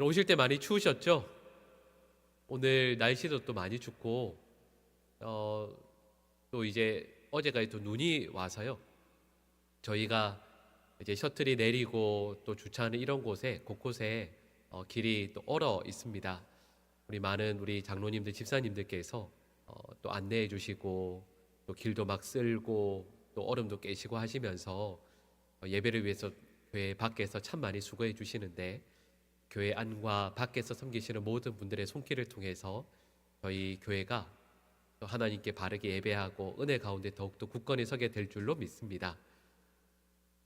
오실 때 많이 추우셨죠? 오늘 날씨도 또 많이 춥고 또 이제 어제가 또 눈이 와서요. 저희가 이제 셔틀이 내리고 또 주차하는 이런 곳에 곳곳에 길이 또 얼어 있습니다. 우리 많은 우리 장로님들, 집사님들께서 또 안내해 주시고 또 길도 막 쓸고 또 얼음도 깨시고 하시면서 예배를 위해서 교회 밖에서 참 많이 수고해 주시는데, 교회 안과 밖에서 섬기시는 모든 분들의 손길을 통해서 저희 교회가 또 하나님께 바르게 예배하고 은혜 가운데 더욱더 굳건히 서게 될 줄로 믿습니다.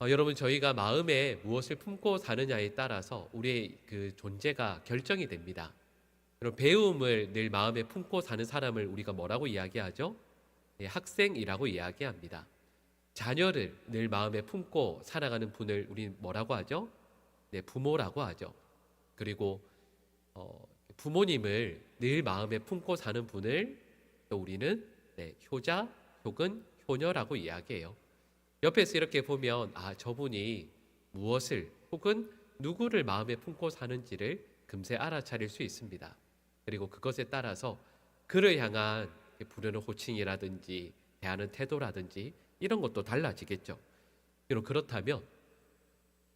여러분, 저희가 마음에 무엇을 품고 사느냐에 따라서 우리의 그 존재가 결정이 됩니다. 그럼 배움을 늘 마음에 품고 사는 사람을 우리가 뭐라고 이야기하죠? 네, 학생이라고 이야기합니다. 자녀를 늘 마음에 품고 살아가는 분을 우리 뭐라고 하죠? 네, 부모라고 하죠. 그리고 부모님을 늘 마음에 품고 사는 분을 또 우리는 효자, 효근, 효녀라고 이야기해요. 옆에서 이렇게 보면 저분이 무엇을 혹은 누구를 마음에 품고 사는지를 금세 알아차릴 수 있습니다. 그리고 그것에 따라서 그를 향한 부르는 호칭이라든지 대하는 태도라든지 이런 것도 달라지겠죠. 그렇다면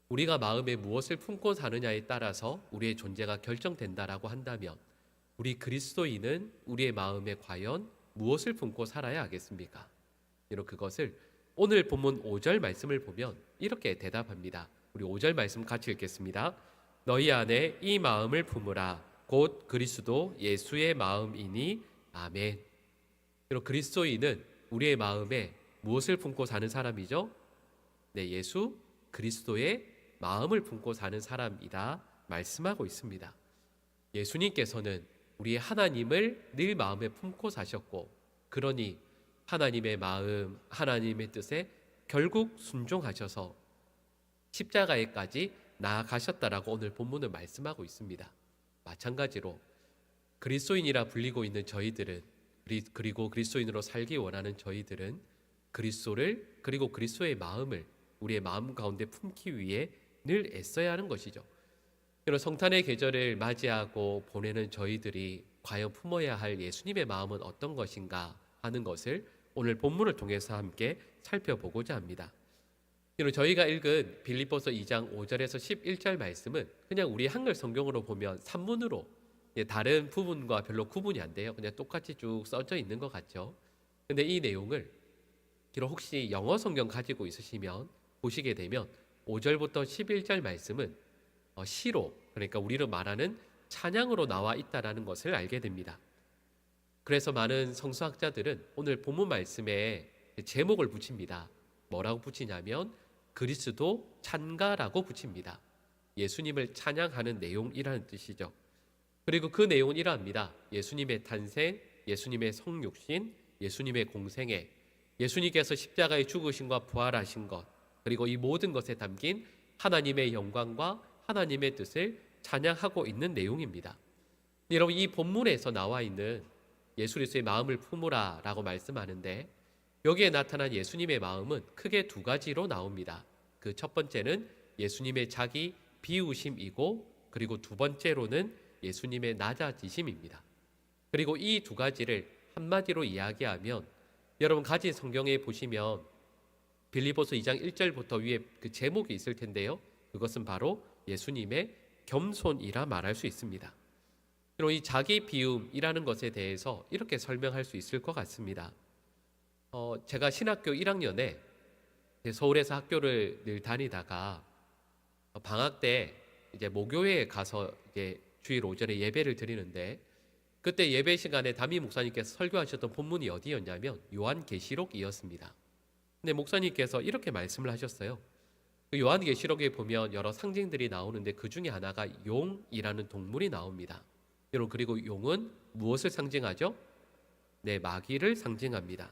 우리가 마음에 무엇을 품고 사느냐에 따라서 우리의 존재가 결정된다라고 한다면, 우리 그리스도인은 우리의 마음에 과연 무엇을 품고 살아야 하겠습니까? 그것을 오늘 본문 5절 말씀을 보면 이렇게 대답합니다. 우리 5절 말씀 같이 읽겠습니다. 너희 안에 이 마음을 품으라. 곧 그리스도 예수의 마음이니. 아멘. 그리스도인은 우리의 마음에 무엇을 품고 사는 사람이죠? 네, 예수 그리스도의 마음을 품고 사는 사람이다 말씀하고 있습니다. 예수님께서는 우리의 하나님을 늘 마음에 품고 사셨고, 그러니 하나님의 마음, 하나님의 뜻에 결국 순종하셔서 십자가에까지 나아가셨다라고 오늘 본문은 말씀하고 있습니다. 마찬가지로 그리스도인이라 불리고 있는 저희들은, 그리고 그리스도인으로 살기 원하는 저희들은 그리스도를, 그리고 그리스도의 마음을 우리의 마음 가운데 품기 위해 늘 애써야 하는 것이죠. 성탄의 계절을 맞이하고 보내는 저희들이 과연 품어야 할 예수님의 마음은 어떤 것인가 하는 것을 오늘 본문을 통해서 함께 살펴보고자 합니다. 저희가 읽은 빌립보서 2장 5절에서 11절 말씀은 그냥 우리 한글 성경으로 보면 산문으로 다른 부분과 별로 구분이 안 돼요. 그냥 똑같이 쭉 써져 있는 것 같죠. 근데 이 내용을 혹시 영어 성경 가지고 있으시면 보시게 되면 5절부터 11절 말씀은 시로, 그러니까 우리로 말하는 찬양으로 나와 있다라는 것을 알게 됩니다. 그래서 많은 성서학자들은 오늘 본문 말씀에 제목을 붙입니다. 뭐라고 붙이냐면 그리스도 찬가라고 붙입니다. 예수님을 찬양하는 내용이라는 뜻이죠. 그리고 그 내용은 이러합니다. 예수님의 탄생, 예수님의 성육신, 예수님의 공생애, 예수님께서 십자가에 죽으신 것, 부활하신 것, 그리고 이 모든 것에 담긴 하나님의 영광과 하나님의 뜻을 찬양하고 있는 내용입니다. 여러분, 이 본문에서 나와 있는 예수 그리스도의 마음을 품으라 라고 말씀하는데, 여기에 나타난 예수님의 마음은 크게 두 가지로 나옵니다. 그 첫 번째는 예수님의 자기 비우심이고, 그리고 두 번째로는 예수님의 낮아지심입니다. 그리고 이 두 가지를 한마디로 이야기하면, 여러분 가진 성경에 보시면 빌립보서 2장 1절부터 위에 그 제목이 있을 텐데요. 그것은 바로 예수님의 겸손이라 말할 수 있습니다. 그리고 이 자기 비움이라는 것에 대해서 이렇게 설명할 수 있을 것 같습니다. 제가 신학교 1학년에 서울에서 학교를 늘 다니다가 방학 때 이제 모교회에 가서 이제 주일 오전에 예배를 드리는데, 그때 예배 시간에 담임 목사님께서 설교하셨던 본문이 어디였냐면 요한계시록이었습니다. 근데 목사님께서 이렇게 말씀을 하셨어요. 그 요한계시록에 보면 여러 상징들이 나오는데 그 중에 하나가 용이라는 동물이 나옵니다. 여러분, 그리고 용은 무엇을 상징하죠? 네, 마귀를 상징합니다.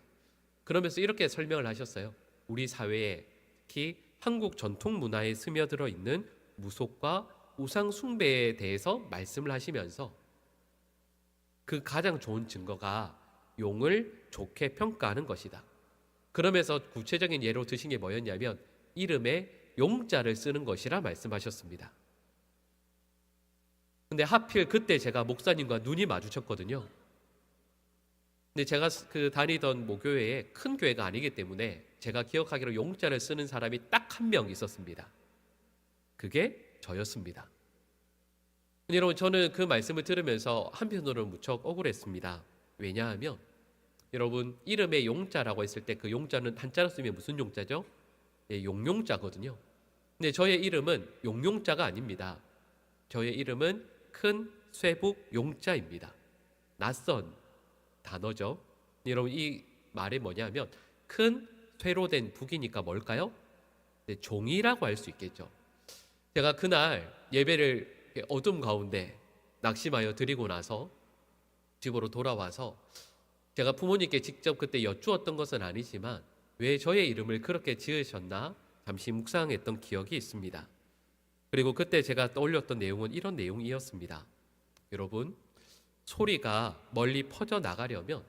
그러면서 이렇게 설명을 하셨어요. 우리 사회에, 특히 한국 전통 문화에 스며들어 있는 무속과 우상 숭배에 대해서 말씀을 하시면서 그 가장 좋은 증거가 용을 좋게 평가하는 것이다. 그러면서 구체적인 예로 드신 게 뭐였냐면 이름에 용자를 쓰는 것이라 말씀하셨습니다. 근데 하필 그때 제가 목사님과 눈이 마주쳤거든요. 근데 제가 그 다니던 모교회에 큰 교회가 아니기 때문에 제가 기억하기로 용자를 쓰는 사람이 딱 한 명 있었습니다. 그게 저였습니다. 여러분, 저는 그 말씀을 들으면서 한편으로는 무척 억울했습니다. 왜냐하면 여러분, 이름에 용자라고 했을 때 그 용자는 한자로 쓰면 무슨 용자죠? 예, 용용자거든요. 근데 저의 이름은 용용자가 아닙니다. 저의 이름은 큰 쇠북 용자입니다. 낯선 단어죠. 여러분, 이 말이 뭐냐면 큰 쇠로 된 북이니까 뭘까요? 네, 종이라고 할 수 있겠죠. 제가 그날 예배를 어둠 가운데 낙심하여 드리고 나서 집으로 돌아와서 제가 부모님께 직접 그때 여쭈었던 것은 아니지만 왜 저의 이름을 그렇게 지으셨나 잠시 묵상했던 기억이 있습니다. 그리고 그때 제가 떠올렸던 내용은 이런 내용이었습니다. 여러분, 소리가 멀리 퍼져 나가려면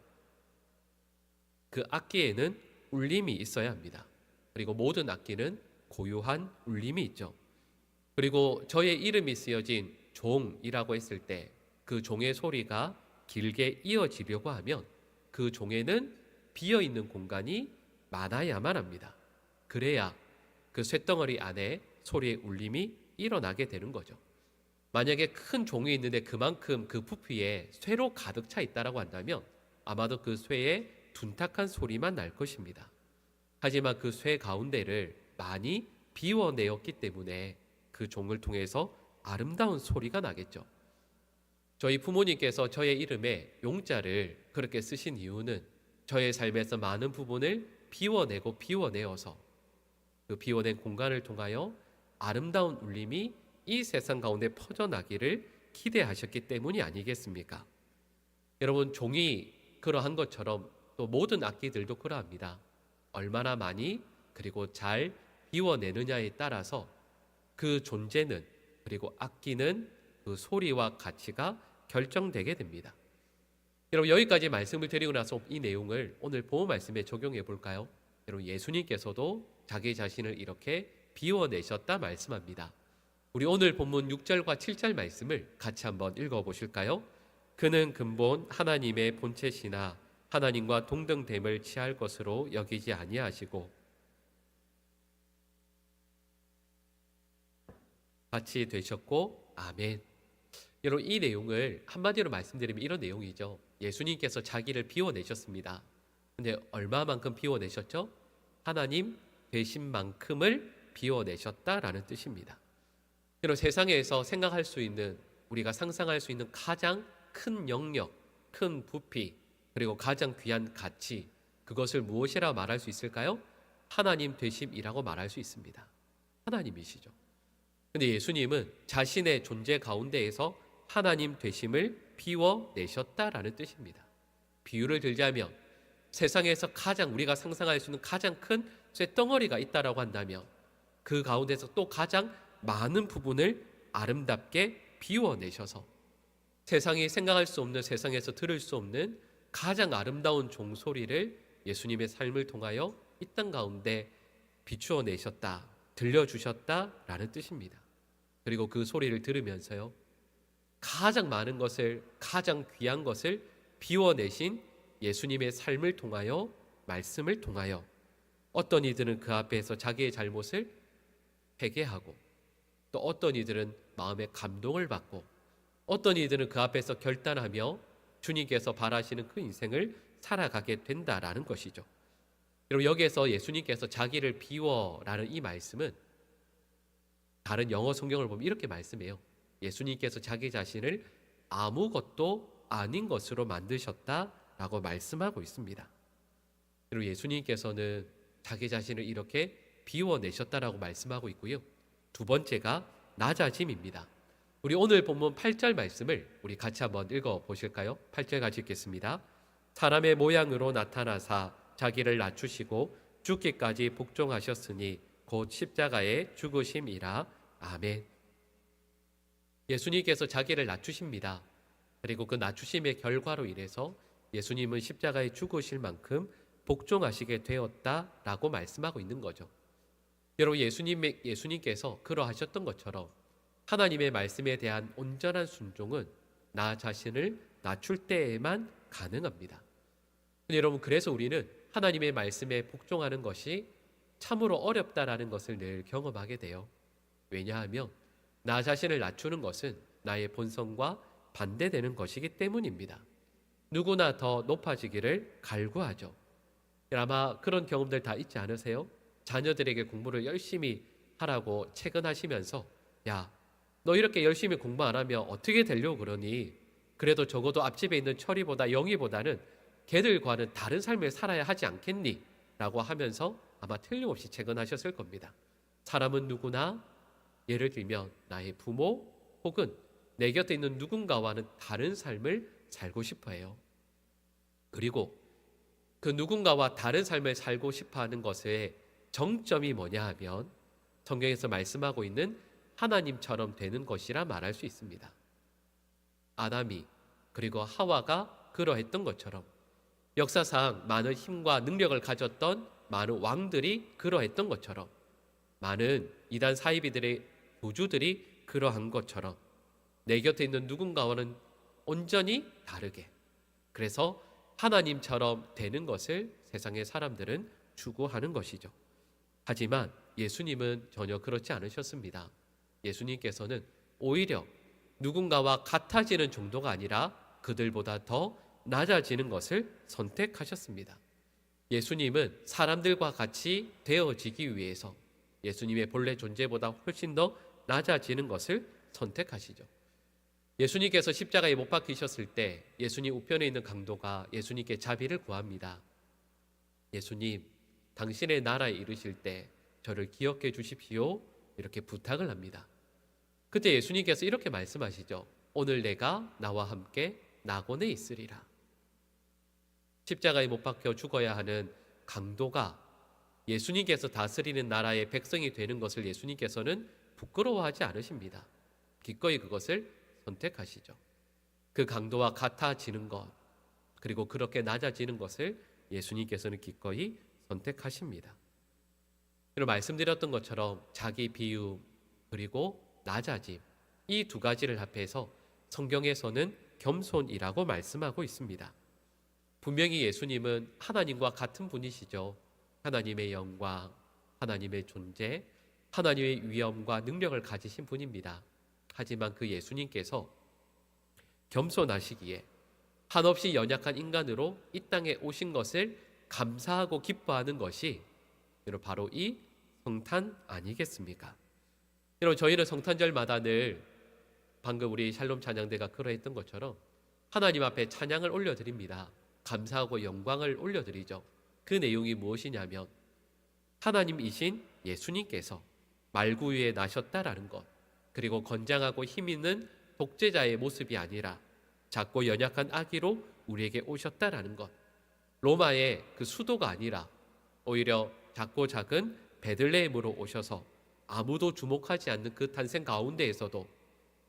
그 악기에는 울림이 있어야 합니다. 그리고 모든 악기는 고유한 울림이 있죠. 그리고 저의 이름이 쓰여진 종이라고 했을 때 그 종의 소리가 길게 이어지려고 하면 그 종에는 비어있는 공간이 많아야만 합니다. 그래야 그 쇳덩어리 안에 소리의 울림이 일어나게 되는 거죠. 만약에 큰 종이 있는데 그만큼 그 부피에 쇠로 가득 차 있다고 한다면 아마도 그 쇠의 둔탁한 소리만 날 것입니다. 하지만 그 쇠 가운데를 많이 비워내었기 때문에 그 종을 통해서 아름다운 소리가 나겠죠. 저희 부모님께서 저의 이름에 용자를 그렇게 쓰신 이유는 저의 삶에서 많은 부분을 비워내어서 그 비워낸 공간을 통하여 아름다운 울림이 이 세상 가운데 퍼져나기를 기대하셨기 때문이 아니겠습니까? 여러분, 종이 그러한 것처럼 또 모든 악기들도 그러합니다. 얼마나 많이 그리고 잘 비워내느냐에 따라서 그 존재는 그리고 악기는 그 소리와 가치가 결정되게 됩니다. 여러분, 여기까지 말씀을 드리고 나서 이 내용을 오늘 본문 말씀에 적용해 볼까요? 여러분, 예수님께서도 자기 자신을 이렇게 비워내셨다 말씀합니다. 우리 오늘 본문 6절과 7절 말씀을 같이 한번 읽어보실까요? 그는 근본 하나님의 본체시나 하나님과 동등됨을 취할 것으로 여기지 아니하시고 같이 되셨고 아멘. 여러분, 이 내용을 한마디로 말씀드리면 이런 내용이죠. 예수님께서 자기를 비워내셨습니다. 근데 얼마만큼 비워내셨죠? 하나님 되신 만큼을 비워내셨다라는 뜻입니다. 여러분, 세상에서 생각할 수 있는, 우리가 상상할 수 있는 가장 큰 영역, 큰 부피, 그리고 가장 귀한 가치, 그것을 무엇이라 말할 수 있을까요? 하나님 되심이라고 말할 수 있습니다. 하나님이시죠. 근데 예수님은 자신의 존재 가운데에서 하나님 되심을 비워내셨다라는 뜻입니다. 비유를 들자면 세상에서 가장 우리가 상상할 수 있는 가장 큰 쇳덩어리가 있다라고 한다면 그 가운데서 또 가장 많은 부분을 아름답게 비워내셔서 세상이 생각할 수 없는, 세상에서 들을 수 없는 가장 아름다운 종소리를 예수님의 삶을 통하여 이 땅 가운데 비추어 내셨다, 들려주셨다라는 뜻입니다. 그리고 그 소리를 들으면서요, 가장 많은 것을, 가장 귀한 것을 비워내신 예수님의 삶을 통하여, 말씀을 통하여 어떤 이들은 그 앞에서 자기의 잘못을 회개하고, 또 어떤 이들은 마음의 감동을 받고, 어떤 이들은 그 앞에서 결단하며 주님께서 바라시는 그 인생을 살아가게 된다라는 것이죠. 여러분, 여기에서 예수님께서 자기를 비워라는 이 말씀은 다른 영어 성경을 보면 이렇게 말씀해요. 예수님께서 자기 자신을 아무것도 아닌 것으로 만드셨다라고 말씀하고 있습니다. 그리고 예수님께서는 자기 자신을 이렇게 비워내셨다라고 말씀하고 있고요. 두 번째가 낮아짐입니다. 우리 오늘 본문 8절 말씀을 우리 같이 한번 읽어보실까요? 8절 같이 읽겠습니다. 사람의 모양으로 나타나사 자기를 낮추시고 죽기까지 복종하셨으니 곧 십자가에 죽으심이라. 아멘. 예수님께서 자기를 낮추십니다. 그리고 그 낮추심의 결과로 인해서 예수님은 십자가에 죽으실 만큼 복종하시게 되었다라고 말씀하고 있는 거죠. 여러분, 예수님께서 그러하셨던 것처럼 하나님의 말씀에 대한 온전한 순종은 나 자신을 낮출 때에만 가능합니다. 여러분, 그래서 우리는 하나님의 말씀에 복종하는 것이 참으로 어렵다라는 것을 늘 경험하게 돼요. 왜냐하면 나 자신을 낮추는 것은 나의 본성과 반대되는 것이기 때문입니다. 누구나 더 높아지기를 갈구하죠. 아마 그런 경험들 다 있지 않으세요? 자녀들에게 공부를 열심히 하라고 체근하시면서, 야, 너 이렇게 열심히 공부 안 하면 어떻게 되려고 그러니? 그래도 적어도 앞집에 있는 철이보다 영희보다는 걔들과는 다른 삶을 살아야 하지 않겠니? 라고 하면서 아마 틀림없이 체근하셨을 겁니다. 사람은 누구나 예를 들면 나의 부모 혹은 내 곁에 있는 누군가와는 다른 삶을 살고 싶어 해요. 그리고 그 누군가와 다른 삶을 살고 싶어 하는 것의 정점이 뭐냐 하면 성경에서 말씀하고 있는 하나님처럼 되는 것이라 말할 수 있습니다. 아담이 그리고 하와가 그러했던 것처럼 역사상 많은 힘과 능력을 가졌던 많은 왕들이 그러했던 것처럼 많은 이단 사이비들의 교주들이 그러한 것처럼 내 곁에 있는 누군가와는 온전히 다르게, 그래서 하나님처럼 되는 것을 세상의 사람들은 추구하는 것이죠. 하지만 예수님은 전혀 그렇지 않으셨습니다. 예수님께서는 오히려 누군가와 같아지는 정도가 아니라 그들보다 더 낮아지는 것을 선택하셨습니다. 예수님은 사람들과 같이 되어지기 위해서 예수님의 본래 존재보다 훨씬 더 낮아지는 것을 선택하시죠. 예수님께서 십자가에 못 박히셨을 때 예수님 우편에 있는 강도가 예수님께 자비를 구합니다. 예수님, 당신의 나라에 이르실 때 저를 기억해 주십시오. 이렇게 부탁을 합니다. 그때 예수님께서 이렇게 말씀하시죠. 오늘 내가 나와 함께 낙원에 있으리라. 십자가에 못 박혀 죽어야 하는 강도가 예수님께서 다스리는 나라의 백성이 되는 것을 예수님께서는 부끄러워하지 않으십니다. 기꺼이 그것을 선택하시죠. 그 강도와 같아지는 것, 그리고 그렇게 낮아지는 것을 예수님께서는 기꺼이 선택하십니다. 그리고 말씀드렸던 것처럼 자기 비움 그리고 낮아짐, 이 두 가지를 합해서 성경에서는 겸손이라고 말씀하고 있습니다. 분명히 예수님은 하나님과 같은 분이시죠. 하나님의 영광, 하나님의 존재, 하나님의 위엄과 능력을 가지신 분입니다. 하지만 그 예수님께서 겸손하시기에 한없이 연약한 인간으로 이 땅에 오신 것을 감사하고 기뻐하는 것이 바로 이 성탄 아니겠습니까? 여러분, 저희는 성탄절마다 늘 방금 우리 샬롬 찬양대가 그러했던 것처럼 하나님 앞에 찬양을 올려드립니다. 감사하고 영광을 올려드리죠. 그 내용이 무엇이냐면 하나님이신 예수님께서 말구유에 나셨다라는 것, 그리고 건장하고 힘있는 독재자의 모습이 아니라 작고 연약한 아기로 우리에게 오셨다라는 것, 로마의 그 수도가 아니라 오히려 작고 작은 베들레헴으로 오셔서 아무도 주목하지 않는 그 탄생 가운데에서도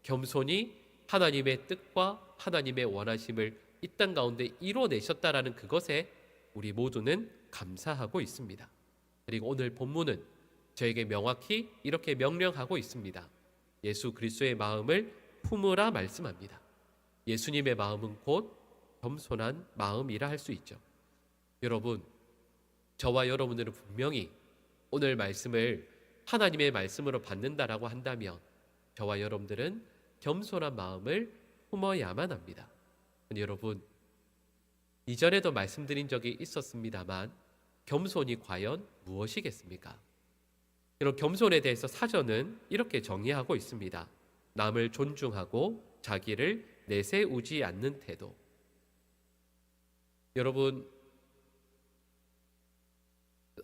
겸손히 하나님의 뜻과 하나님의 원하심을 이 땅 가운데 이뤄내셨다라는 그것에 우리 모두는 감사하고 있습니다. 그리고 오늘 본문은 저에게 명확히 이렇게 명령하고 있습니다. 예수 그리스도의 마음을 품으라 말씀합니다. 예수님의 마음은 곧 겸손한 마음이라 할 수 있죠. 여러분, 저와 여러분들은 분명히 오늘 말씀을 하나님의 말씀으로 받는다라고 한다면 저와 여러분들은 겸손한 마음을 품어야만 합니다. 여러분, 이전에도 말씀드린 적이 있었습니다만 겸손이 과연 무엇이겠습니까? 여러분, 겸손에 대해서 사전은 이렇게 정의하고 있습니다. 남을 존중하고 자기를 내세우지 않는 태도. 여러분,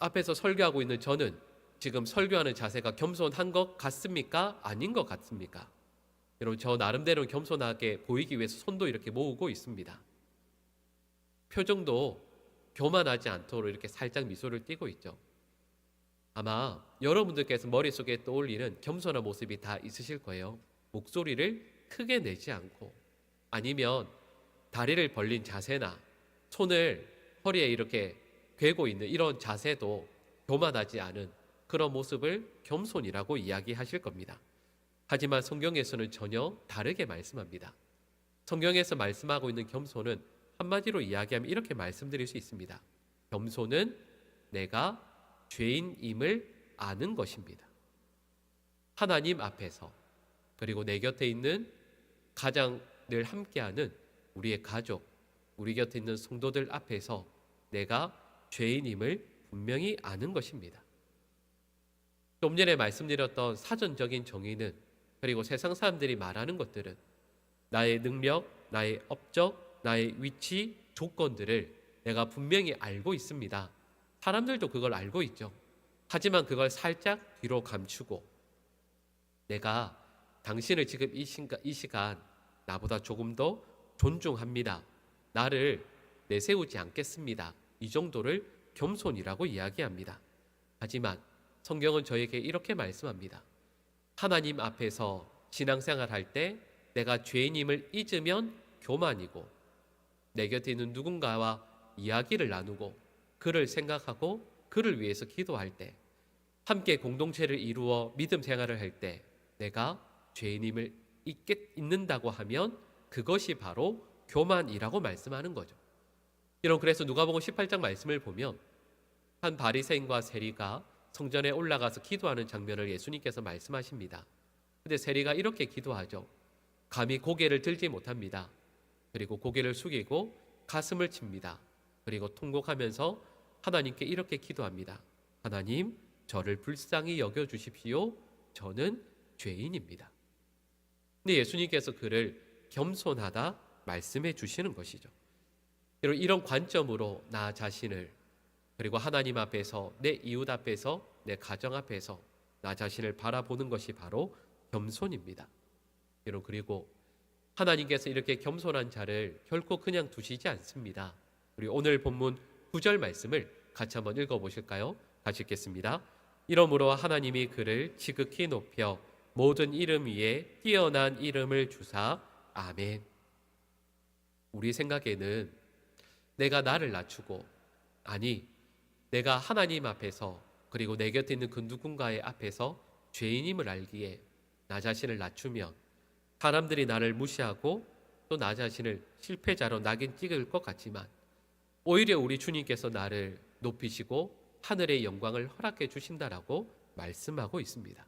앞에서 설교하고 있는 저는 지금 설교하는 자세가 겸손한 것 같습니까? 아닌 것 같습니까? 여러분, 저 나름대로 겸손하게 보이기 위해서 손도 이렇게 모으고 있습니다. 표정도 교만하지 않도록 이렇게 살짝 미소를 띠고 있죠. 아마 여러분들께서 머릿속에 떠올리는 겸손한 모습이 다 있으실 거예요. 목소리를 크게 내지 않고, 아니면 다리를 벌린 자세나 손을 허리에 이렇게 괴고 있는 이런 자세도 교만하지 않은 그런 모습을 겸손이라고 이야기하실 겁니다. 하지만 성경에서는 전혀 다르게 말씀합니다. 성경에서 말씀하고 있는 겸손은 한마디로 이야기하면 이렇게 말씀드릴 수 있습니다. 겸손은 내가 죄인임을 아는 것입니다. 하나님 앞에서, 그리고 내 곁에 있는 가장 늘 함께하는 우리의 가족, 우리 곁에 있는 성도들 앞에서 내가 죄인임을 분명히 아는 것입니다. 좀 전에 말씀드렸던 사전적인 정의는, 그리고 세상 사람들이 말하는 것들은 나의 능력, 나의 업적, 나의 위치, 조건들을 내가 분명히 알고 있습니다. 사람들도 그걸 알고 있죠. 하지만 그걸 살짝 뒤로 감추고 내가 당신을 지금 이 시간 나보다 조금 더 존중합니다. 나를 내세우지 않겠습니다. 이 정도를 겸손이라고 이야기합니다. 하지만 성경은 저에게 이렇게 말씀합니다. 하나님 앞에서 신앙생활 할 때 내가 죄인임을 잊으면 교만이고, 내 곁에 있는 누군가와 이야기를 나누고 그를 생각하고 그를 위해서 기도할 때, 함께 공동체를 이루어 믿음 생활을 할 때 내가 죄인임을 잊는다고 하면 그것이 바로 교만이라고 말씀하는 거죠. 여러분, 그래서 누가복음 18장 말씀을 보면 한 바리새인과 세리가 성전에 올라가서 기도하는 장면을 예수님께서 말씀하십니다. 근데 세리가 이렇게 기도하죠. 감히 고개를 들지 못합니다. 그리고 고개를 숙이고 가슴을 칩니다. 그리고 통곡하면서 하나님께 이렇게 기도합니다. 하나님, 저를 불쌍히 여겨주십시오. 저는 죄인입니다. 근데 예수님께서 그를 겸손하다 말씀해 주시는 것이죠. 이런 관점으로 나 자신을, 그리고 하나님 앞에서, 내 이웃 앞에서, 내 가정 앞에서 나 자신을 바라보는 것이 바로 겸손입니다. 그리고 하나님께서 이렇게 겸손한 자를 결코 그냥 두시지 않습니다. 우리 오늘 본문 9절 말씀을 같이 한번 읽어보실까요? 같이 읽겠습니다. 이러므로 하나님이 그를 지극히 높여 모든 이름 위에 뛰어난 이름을 주사. 아멘. 우리 생각에는 내가 나를 낮추고, 아니, 내가 하나님 앞에서, 그리고 내 곁에 있는 그 누군가의 앞에서 죄인임을 알기에 나 자신을 낮추면 사람들이 나를 무시하고 또 나 자신을 실패자로 낙인 찍을 것 같지만, 오히려 우리 주님께서 나를 높이시고 하늘의 영광을 허락해 주신다라고 말씀하고 있습니다.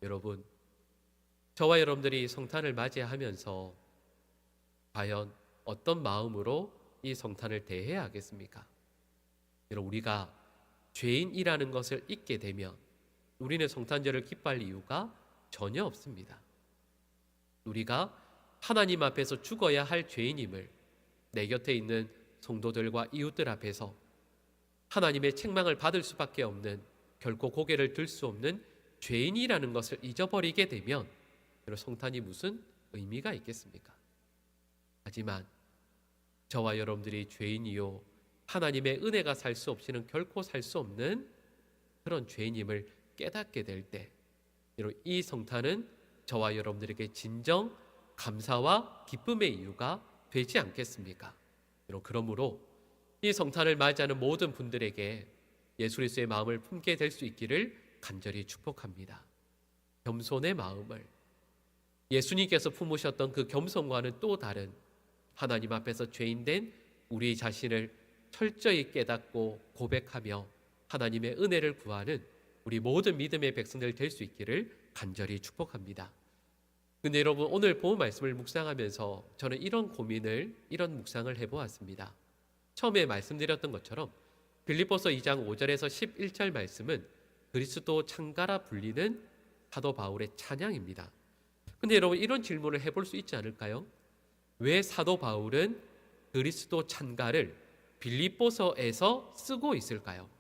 여러분, 저와 여러분들이 성탄을 맞이하면서 과연 어떤 마음으로 이 성탄을 대해야 하겠습니까? 여러분, 우리가 죄인이라는 것을 잊게 되면 우리는 성탄절을 기뻐할 이유가 전혀 없습니다. 우리가 하나님 앞에서 죽어야 할 죄인임을 내 곁에 있는 성도들과 이웃들 앞에서 하나님의 책망을 받을 수밖에 없는, 결코 고개를 들 수 없는 죄인이라는 것을 잊어버리게 되면 성탄이 무슨 의미가 있겠습니까? 하지만 저와 여러분들이 죄인이요 하나님의 은혜가 살 수 없이는 결코 살 수 없는 그런 죄인임을 깨닫게 될 때, 이 성탄은 저와 여러분들에게 진정 감사와 기쁨의 이유가 되지 않겠습니까? 그러므로 이 성탄을 맞이하는 모든 분들에게 예수 그리스도의 마음을 품게 될 수 있기를 간절히 축복합니다. 겸손의 마음을, 예수님께서 품으셨던 그 겸손과는 또 다른 하나님 앞에서 죄인된 우리 자신을 철저히 깨닫고 고백하며 하나님의 은혜를 구하는 우리 모든 믿음의 백성들 될 수 있기를 간절히 축복합니다. 근데 여러분, 오늘 본 말씀을 묵상하면서 저는 이런 묵상을 해보았습니다. 처음에 말씀드렸던 것처럼 빌립보서 2장 5절에서 11절 말씀은 그리스도 창가라 불리는 사도 바울의 찬양입니다. 근데 여러분, 이런 질문을 해볼 수 있지 않을까요? 왜 사도 바울은 그리스도 찬가를 빌립보서에서 쓰고 있을까요?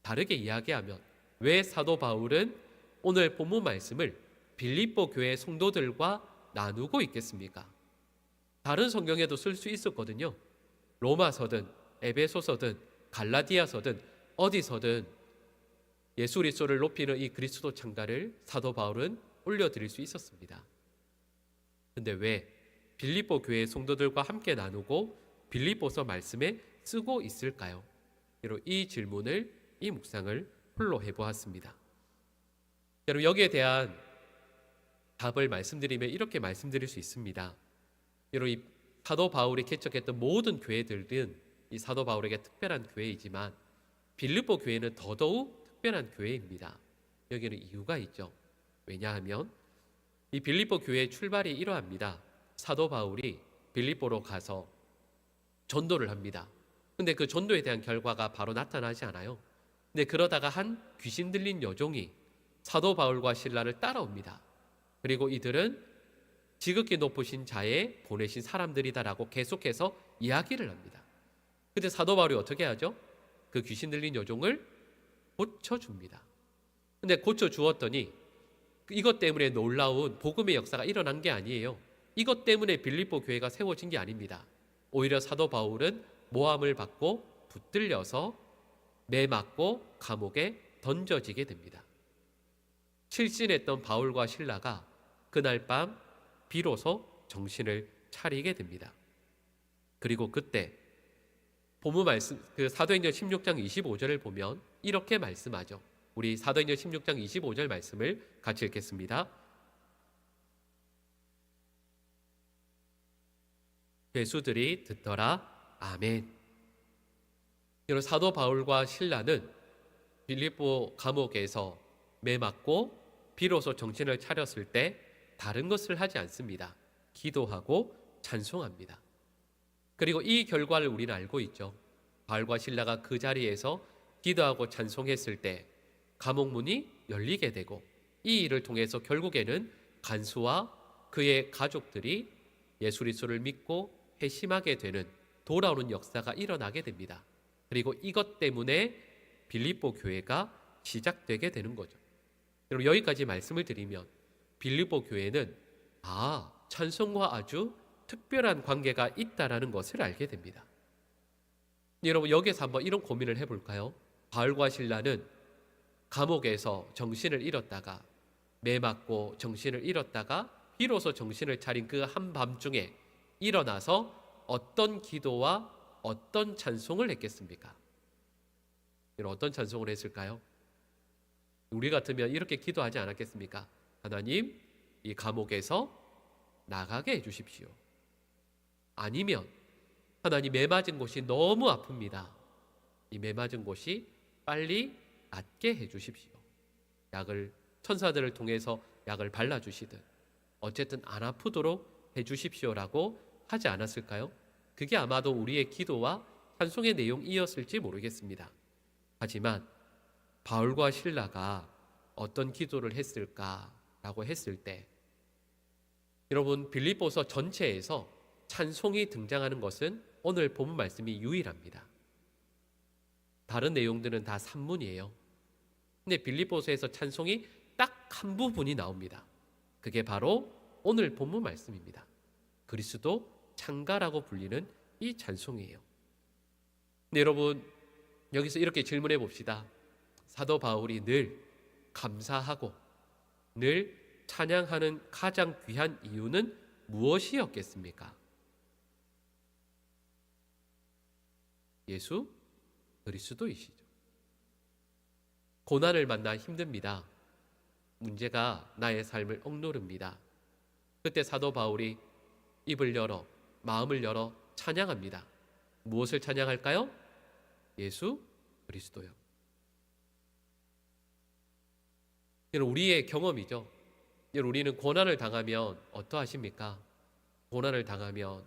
다르게 이야기하면 왜 사도 바울은 오늘 본문 말씀을 빌립보 교회 성도들과 나누고 있겠습니까? 다른 성경에도 쓸 수 있었거든요. 로마서든 에베소서든 갈라디아서든 어디서든 예수 그리스도를 높이는 이 그리스도 창가를 사도 바울은 올려드릴 수 있었습니다. 근데 왜 빌립보 교회 성도들과 함께 나누고 빌립보서 말씀에 쓰고 있을까요? 이 질문을, 이 묵상을 홀로 해보았습니다. 여러분, 여기에 대한 답을 말씀드리면 이렇게 말씀드릴 수 있습니다. 여러분, 이 사도 바울이 개척했던 모든 교회들은 이 사도 바울에게 특별한 교회이지만 빌립보 교회는 더더욱 특별한 교회입니다. 여기는 이유가 있죠. 왜냐하면 이 빌립보 교회의 출발이 이러합니다. 사도 바울이 빌립보로 가서 전도를 합니다. 근데 그 전도에 대한 결과가 바로 나타나지 않아요. 근데 그러다가 한 귀신 들린 여종이 사도 바울과 신라를 따라옵니다. 그리고 이들은 지극히 높으신 자에 보내신 사람들이다라고 계속해서 이야기를 합니다. 근데 사도 바울이 어떻게 하죠? 그 귀신 들린 여종을 고쳐줍니다. 근데 고쳐주었더니 이것 때문에 놀라운 복음의 역사가 일어난 게 아니에요. 이것 때문에 빌립보 교회가 세워진 게 아닙니다. 오히려 사도 바울은 모함을 받고 붙들려서 매맞고 감옥에 던져지게 됩니다. 실신했던 바울과 신라가 그날 밤 비로소 정신을 차리게 됩니다. 그리고 그때 본문 말씀, 그 사도행전 16장 25절을 보면 이렇게 말씀하죠. 우리 사도행전 16장 25절 말씀을 같이 읽겠습니다. 괴수들이 듣더라. 아멘. 이런 사도 바울과 신라는 빌립보 감옥에서 매맞고 비로소 정신을 차렸을 때 다른 것을 하지 않습니다. 기도하고 찬송합니다. 그리고 이 결과를 우리는 알고 있죠. 바울과 신라가 그 자리에서 기도하고 찬송했을 때 감옥문이 열리게 되고 이 일을 통해서 결국에는 간수와 그의 가족들이 예수 그리스도를 믿고 회심하게 되는 돌아오는 역사가 일어나게 됩니다. 그리고 이것 때문에 빌립보 교회가 시작되게 되는 거죠. 여러분, 여기까지 말씀을 드리면 빌립보 교회는 찬송과 아주 특별한 관계가 있다라는 것을 알게 됩니다. 여러분, 여기서 한번 이런 고민을 해볼까요? 바울과 신라는 감옥에서 정신을 잃었다가 매맞고 정신을 잃었다가 비로소 정신을 차린 그 한밤중에 일어나서 어떤 기도와 어떤 찬송을 했겠습니까? 어떤 찬송을 했을까요? 우리 같으면 이렇게 기도하지 않았겠습니까? 하나님, 이 감옥에서 나가게 해주십시오. 아니면 하나님, 매맞은 곳이 너무 아픕니다. 이 매맞은 곳이 빨리 낫게 해주십시오. 약을 천사들을 통해서 약을 발라주시든 어쨌든 안 아프도록 해주십시오라고 하지 않았을까요? 그게 아마도 우리의 기도와 찬송의 내용이었을지 모르겠습니다. 하지만 바울과 신라가 어떤 기도를 했을까라고 했을 때 여러분, 빌립보서 전체에서 찬송이 등장하는 것은 오늘 본문 말씀이 유일합니다. 다른 내용들은 다 산문이에요. 근데 빌립보서에서 찬송이 딱 한 부분이 나옵니다. 그게 바로 오늘 본문 말씀입니다. 그리스도 창가라고 불리는 이 찬송이에요. 근데 여러분, 여기서 이렇게 질문해 봅시다. 사도 바울이 늘 감사하고 늘 찬양하는 가장 귀한 이유는 무엇이었겠습니까? 예수 그리스도이시죠. 고난을 만나 힘듭니다. 문제가 나의 삶을 억누릅니다. 그때 사도 바울이 입을 열어 마음을 열어 찬양합니다. 무엇을 찬양할까요? 예수 그리스도요. 이건 우리의 경험이죠. 우리는 고난을 당하면 어떠하십니까? 고난을 당하면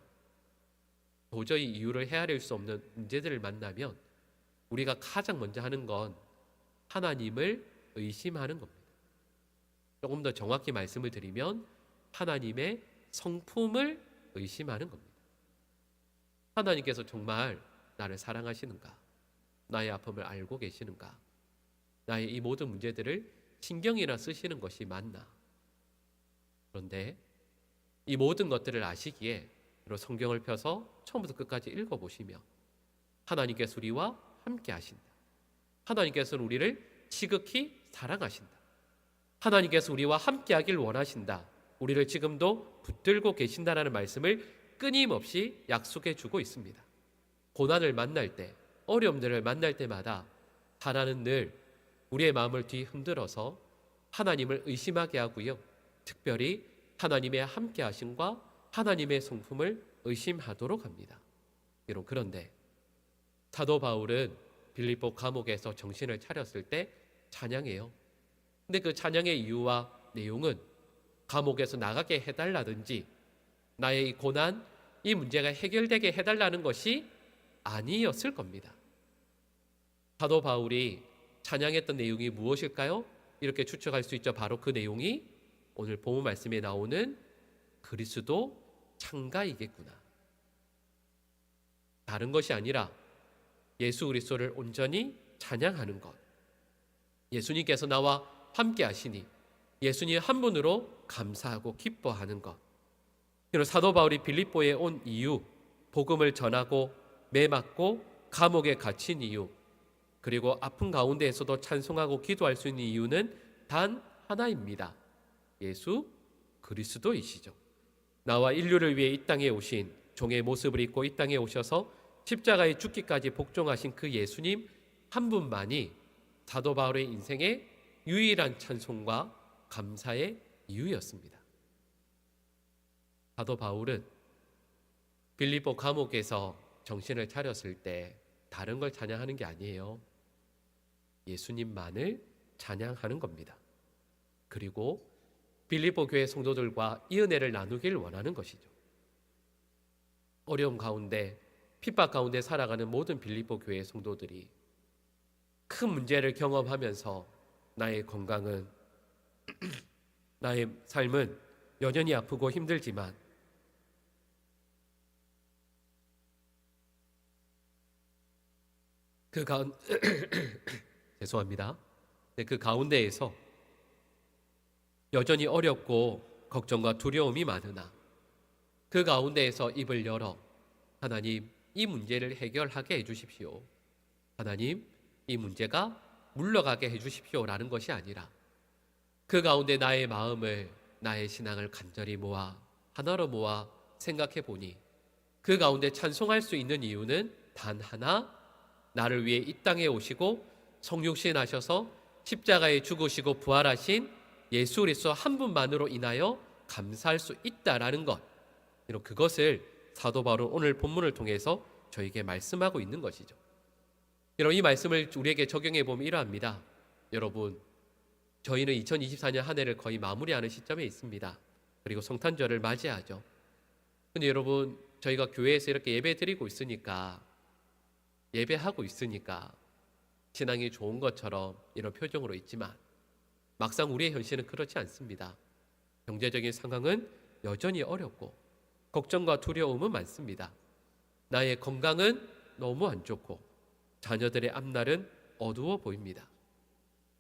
도저히 이유를 헤아릴 수 없는 문제들을 만나면 우리가 가장 먼저 하는 건 하나님을 의심하는 겁니다. 조금 더 정확히 말씀을 드리면 하나님의 성품을 의심하는 겁니다. 하나님께서 정말 나를 사랑하시는가? 나의 아픔을 알고 계시는가? 나의 이 모든 문제들을 신경이나 쓰시는 것이 맞나? 그런데 이 모든 것들을 아시기에 성경을 펴서 처음부터 끝까지 읽어보시면 하나님께서 우리와 함께 하신다. 하나님께서는 우리를 지극히 사랑하신다. 하나님께서 우리와 함께 하길 원하신다. 우리를 지금도 붙들고 계신다라는 말씀을 끊임없이 약속해 주고 있습니다. 고난을 만날 때, 어려움들을 만날 때마다 하나는 늘 우리의 마음을 뒤흔들어서 하나님을 의심하게 하고요. 특별히 하나님의 함께 하심과 하나님의 성품을 의심하도록 합니다. 여러분, 그런데 사도 바울은 빌립보 감옥에서 정신을 차렸을 때 찬양해요. 근데 그 찬양의 이유와 내용은 감옥에서 나가게 해달라든지 나의 이 고난, 이 문제가 해결되게 해달라는 것이 아니었을 겁니다. 사도 바울이 찬양했던 내용이 무엇일까요? 이렇게 추측할 수 있죠. 바로 그 내용이 오늘 본문 말씀에 나오는 그리스도 창가이겠구나. 다른 것이 아니라 예수 그리스도를 온전히 찬양하는 것. 예수님께서 나와 함께 하시니 예수님 한 분으로 감사하고 기뻐하는 것. 이런 사도 바울이 빌립보에 온 이유, 복음을 전하고 매맞고 감옥에 갇힌 이유, 그리고 아픈 가운데에서도 찬송하고 기도할 수 있는 이유는 단 하나입니다. 예수 그리스도이시죠. 나와 인류를 위해 이 땅에 오신 종의 모습을 입고 이 땅에 오셔서 십자가에 죽기까지 복종하신 그 예수님 한 분만이 사도 바울의 인생의 유일한 찬송과 감사의 이유였습니다. 사도 바울은 빌립보 감옥에서 정신을 차렸을 때 다른 걸 찬양하는 게 아니에요. 예수님만을 찬양하는 겁니다. 그리고 빌립보 교회 성도들과 이 은혜를 나누길 원하는 것이죠. 어려움 가운데 핍박 가운데 살아가는 모든 빌립보 교회 성도들이 큰 문제를 경험하면서 나의 건강은 나의 삶은 여전히 아프고 힘들지만 죄송합니다. 그 가운데에서 여전히 어렵고 걱정과 두려움이 많으나 그 가운데에서 입을 열어 하나님 이 문제를 해결하게 해주십시오. 하나님 이 문제가 물러가게 해주십시오라는 것이 아니라 그 가운데 나의 마음을 나의 신앙을 간절히 모아 하나로 모아 생각해 보니 그 가운데 찬송할 수 있는 이유는 단 하나, 나를 위해 이 땅에 오시고 성육신 하셔서 십자가에 죽으시고 부활하신 예수 그리스도 한 분만으로 인하여 감사할 수 있다라는 것, 그것을 사도 바울은 오늘 본문을 통해서 저에게 말씀하고 있는 것이죠. 여러분, 이 말씀을 우리에게 적용해 보면 이러합니다. 여러분, 저희는 2024년 한 해를 거의 마무리하는 시점에 있습니다. 그리고 성탄절을 맞이하죠. 근데 여러분, 저희가 교회에서 이렇게 예배 드리고 있으니까, 예배하고 있으니까 신앙이 좋은 것처럼 이런 표정으로 있지만 막상 우리의 현실은 그렇지 않습니다. 경제적인 상황은 여전히 어렵고 걱정과 두려움은 많습니다. 나의 건강은 너무 안 좋고 자녀들의 앞날은 어두워 보입니다.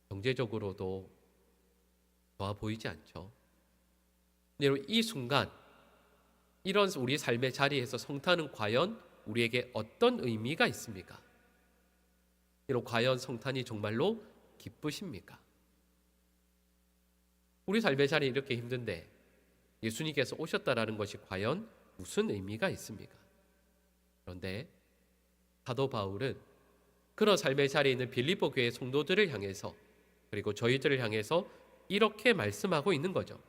경제적으로도 좋아 보이지 않죠. 여러분, 이 순간 이런 우리 삶의 자리에서 성탄은 과연 우리에게 어떤 의미가 있습니까? 여러분, 과연 성탄이 정말로 기쁘십니까? 우리 삶의 자리 이렇게 힘든데 예수님께서 오셨다라는 것이 과연 무슨 의미가 있습니까? 그런데 사도 바울은 그런 삶의 자리에 있는 빌립보 교회 성도들을 향해서 그리고 저희들을 향해서 이렇게 말씀하고 있는 거죠.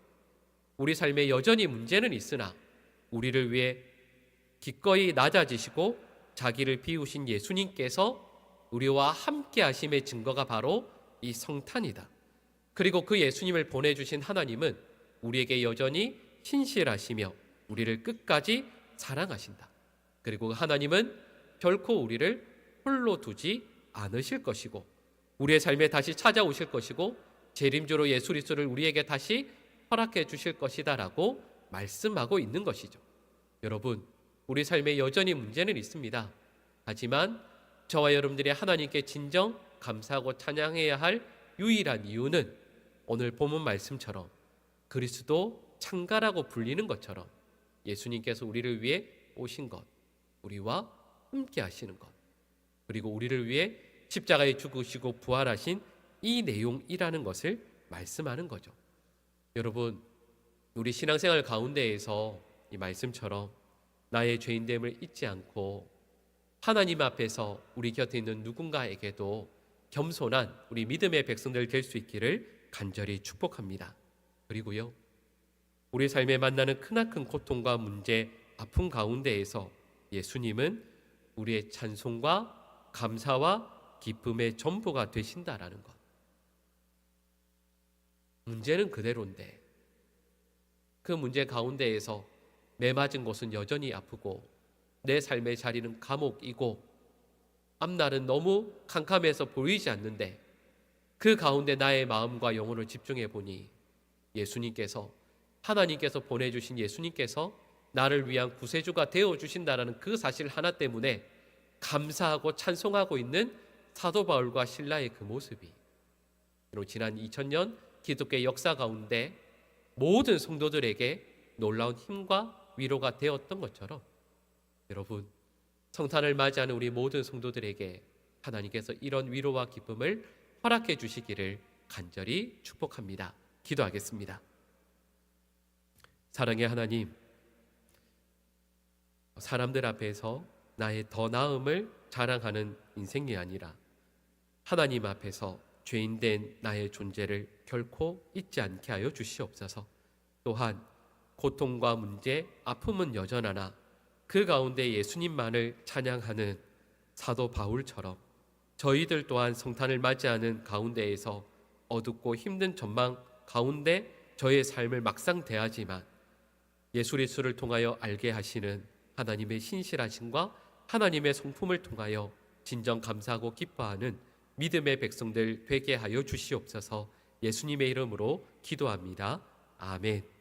우리 삶에 여전히 문제는 있으나 우리를 위해 기꺼이 낮아지시고 자기를 비우신 예수님께서 우리와 함께 하심의 증거가 바로 이 성탄이다. 그리고 그 예수님을 보내주신 하나님은 우리에게 여전히 신실하시며 우리를 끝까지 사랑하신다. 그리고 하나님은 결코 우리를 홀로 두지 않으실 것이고 우리의 삶에 다시 찾아오실 것이고 재림주로 예수 그리스도를 우리에게 다시 허락해 주실 것이다라고 말씀하고 있는 것이죠. 여러분, 우리 삶에 여전히 문제는 있습니다. 하지만 저와 여러분들이 하나님께 진정 감사하고 찬양해야 할 유일한 이유는 오늘 본문 말씀처럼 그리스도 창가라고 불리는 것처럼 예수님께서 우리를 위해 오신 것, 우리와 함께 하시는 것, 그리고 우리를 위해 십자가에 죽으시고 부활하신 이 내용이라는 것을 말씀하는 거죠. 여러분, 우리 신앙생활 가운데에서 이 말씀처럼 나의 죄인됨을 잊지 않고 하나님 앞에서 우리 곁에 있는 누군가에게도 겸손한 우리 믿음의 백성들 될 수 있기를 간절히 축복합니다. 그리고요, 우리 삶에 만나는 크나큰 고통과 문제, 아픔 가운데에서 예수님은 우리의 찬송과 감사와 기쁨의 전부가 되신다라는 것. 문제는 그대로인데 그 문제 가운데에서 매맞은 곳은 여전히 아프고 내 삶의 자리는 감옥이고 앞날은 너무 캄캄해서 보이지 않는데 그 가운데 나의 마음과 영혼을 집중해 보니 예수님께서, 하나님께서 보내주신 예수님께서 나를 위한 구세주가 되어주신다라는 그 사실 하나 때문에 감사하고 찬송하고 있는 사도 바울과 실라의 그 모습이 지난 2000년 기독교의 역사 가운데 모든 성도들에게 놀라운 힘과 위로가 되었던 것처럼, 여러분, 성탄을 맞이하는 우리 모든 성도들에게 하나님께서 이런 위로와 기쁨을 허락해 주시기를 간절히 축복합니다. 기도하겠습니다. 사랑의 하나님, 사람들 앞에서 나의 더 나음을 자랑하는 인생이 아니라 하나님 앞에서 죄인된 나의 존재를 결코 잊지 않게 하여 주시옵소서. 또한 고통과 문제, 아픔은 여전하나 그 가운데 예수님만을 찬양하는 사도 바울처럼 저희들 또한 성탄을 맞이하는 가운데에서 어둡고 힘든 전망 가운데 저의 삶을 막상 대하지만 예수 그리스도를 통하여 알게 하시는 하나님의 신실하심과 하나님의 성품을 통하여 진정 감사하고 기뻐하는 믿음의 백성들 되게 하여 주시옵소서. 예수님의 이름으로 기도합니다. 아멘.